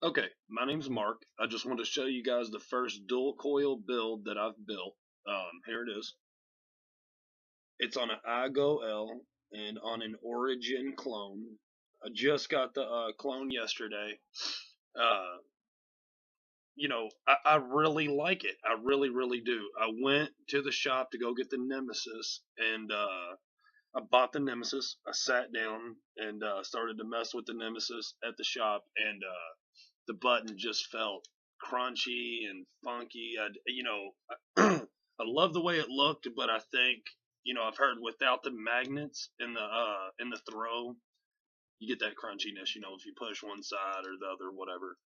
Okay, my name's Mark. I just want to show you guys the first dual coil build that I've built. Here it is. It's on an iGo and on an Origin clone. I just got the clone yesterday. Uh, I really like it. I really, really do. I went to the shop to go get the Nemesis, and I bought the Nemesis. I sat down and started to mess with the Nemesis at the shop, and the button just felt crunchy and funky. I love the way it looked, but I think I've heard without the magnets in the throw, you get that crunchiness. If you push one side or the other, whatever.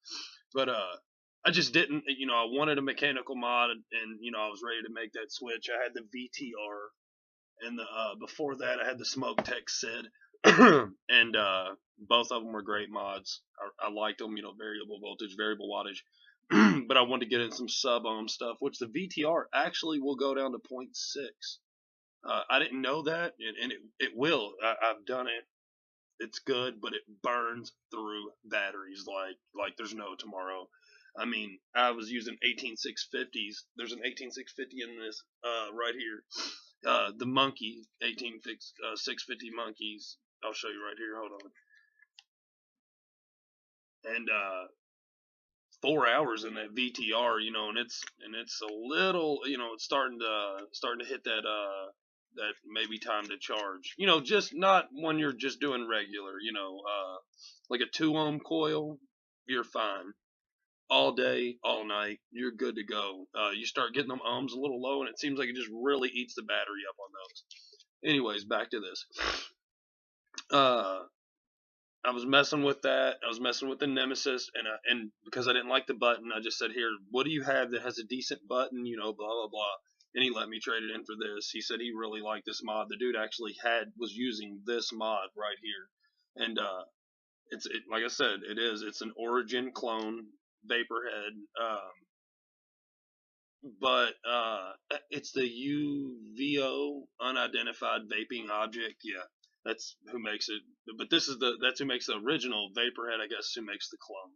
But I just didn't. I wanted a mechanical mod, and I was ready to make that switch. I had the VTR, and the before that, I had the Smoke Tech Sid. And both of them were great mods. I liked them, variable voltage, variable wattage. But I wanted to get in some sub ohm stuff, which the VTR actually will go down to zero point 0.6. I didn't know that, and it will. I've done it. It's good, but it burns through batteries like there's no tomorrow. I mean, I was using 18650s. There's an 18650 in this right here. The mnke 18650 monkeys. I'll show you right here. Hold on. And 4 hours in that VTR, and it's a little, it's starting to hit that maybe time to charge. Just not when you're just doing regular. Like a 2 ohm coil, you're fine. All day, all night, you're good to go. You start getting them ohms a little low, and it seems like it just really eats the battery up on those. Anyways, back to this. Uh, I was messing with that. I was messing with the Nemesis, and because I didn't like the button, I just said, "Here, what do you have that has a decent button?" Blah blah blah. And he let me trade it in for this. He said he really liked this mod. The dude actually was using this mod right here, and like I said, it's an Origin clone Vaporhead, but it's the UVO unidentified vaping object. Yeah, that's who makes it. But that's who makes the original Vaporhead. I guess who makes the clone.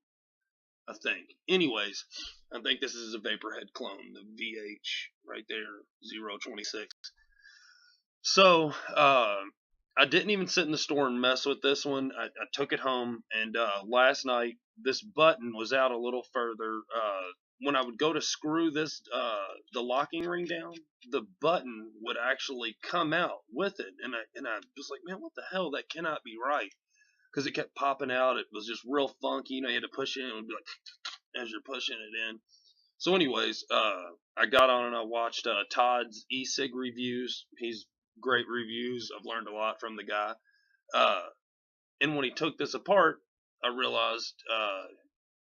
I think. Anyways, I think this is a Vaporhead clone, the VH right there, 026. So I didn't even sit in the store and mess with this one. I took it home, and last night this button was out a little further. When I would go to screw the locking ring down, the button would actually come out with it, and I was like, man, what the hell? That cannot be right, because it kept popping out. It was just real funky. You had to push it in. It would be like as you're pushing it in. So, anyways, I got on and I watched Todd's e-cig reviews. He's great reviews. I've learned a lot from the guy. Uh, and when he took this apart, I realized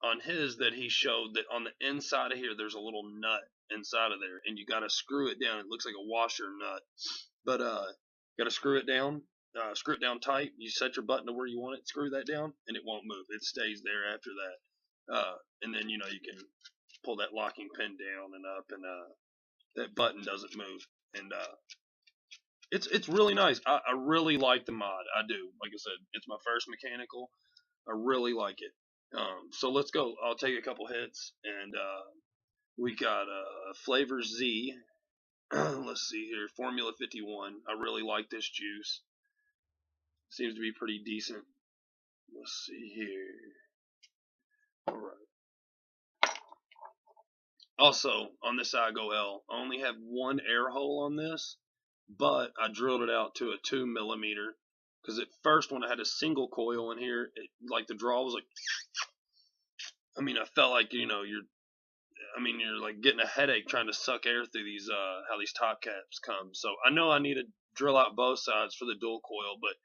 on his that he showed that on the inside of here there's a little nut inside of there, and you got to screw it down. It looks like a washer nut, but got to screw it down tight. You set your button to where you want it. Screw that down, and it won't move. It stays there after that. And then you can pull that locking pin down and up, and that button doesn't move. And it's really nice. I really like the mod. I do. Like I said, it's my first mechanical. I really like it. So let's go. I'll take a couple hits, and we got Flavor Z. Let's see here, Formula 51. I really like this juice. Seems to be pretty decent. Let's see here. All right. Also, on this iGo L, I only have one air hole on this, but I drilled it out to a 2 millimeter, because at first when I had a single coil in here, like the draw was like, I felt like you're like getting a headache trying to suck air through these how these top caps come. So I know I need to drill out both sides for the dual coil, but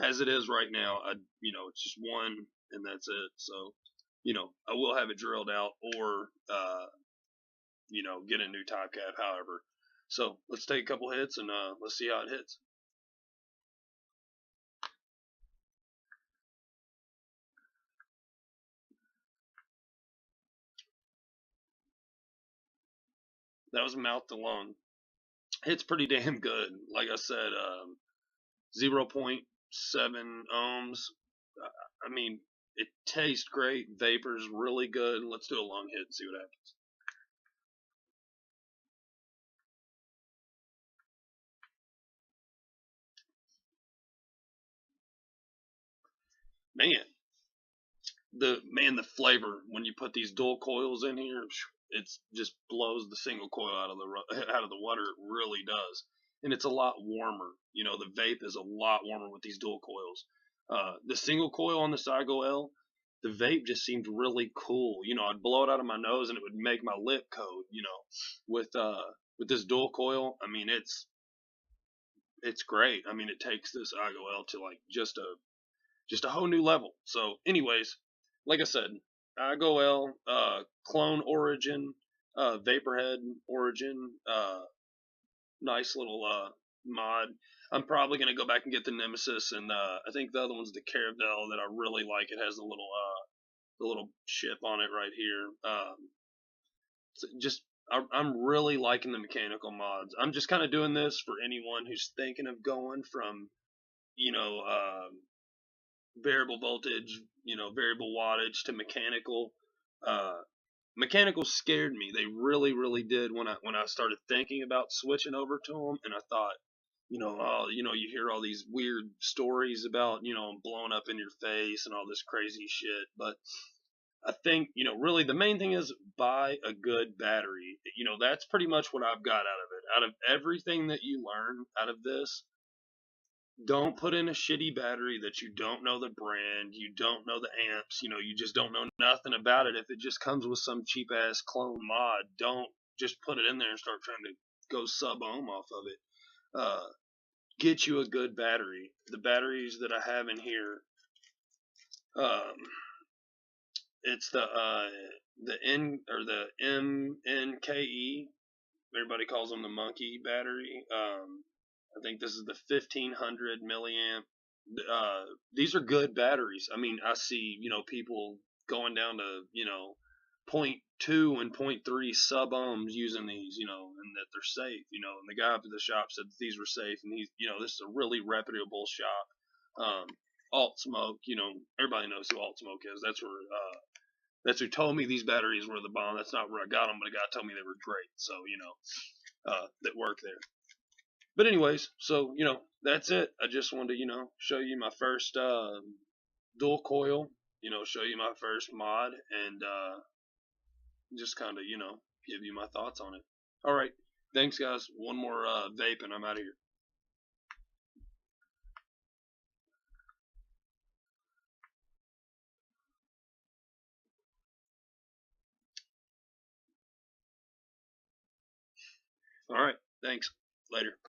as it is right now, it's just one and that's it. So I will have it drilled out, or get a new top cap, however. So let's take a couple hits and let's see how it hits. That was mouth to lung. It's pretty damn good. Like I said, 0.7 ohms. I mean, It tastes great. Vapor's really good. Let's do a long hit and see what happens. Man, the flavor when you put these dual coils in here, it just blows the single coil out of the water. It really does, and it's a lot warmer. The vape is a lot warmer with these dual coils. The single coil on the Saigo L, the vape just seemed really cool. I'd blow it out of my nose and it would make my lip coat. With this dual coil, I mean it's great. I mean it takes this Saigo L to like just a whole new level. So, anyways, like I said, Igo L, clone origin, Vaporhead origin, nice little mod. I'm probably gonna go back and get the Nemesis, and I think the other one's the Caravelle that I really like. It has the little ship on it right here. Just I'm really liking the mechanical mods. I'm just kind of doing this for anyone who's thinking of going from you know variable voltage, variable wattage to mechanical. Uh, Mechanical scared me. They really, really did when I started thinking about switching over to them, and I thought, you hear all these weird stories about, blowing up in your face and all this crazy shit. But I think, really the main thing is buy a good battery. That's pretty much what I've got out of it. Out of everything that you learn out of this, don't put in a shitty battery that you don't know the brand, you don't know the amps, you just don't know nothing about it. If it just comes with some cheap ass clone mod, don't just put it in there and start trying to go sub ohm off of it. Get you a good battery. The batteries that I have in here, um, it's the N or the mnke. Everybody calls them the monkey battery. I think this is the 1500 milliamp. These are good batteries. I mean, I see people going down to point two and point three sub ohms using these, and that they're safe. And the guy up at the shop said that these were safe, and this is a really reputable shop. Alt Smoke, everybody knows who Alt Smoke is. That's who told me these batteries were the bomb. That's not where I got them, but a guy told me they were great. So that work there. But anyways, so that's it. I just wanted to show you my first dual coil. Show you my first mod, and just kind of give you my thoughts on it. All right, thanks guys. One more vape, and I'm out of here. All right, thanks. Later.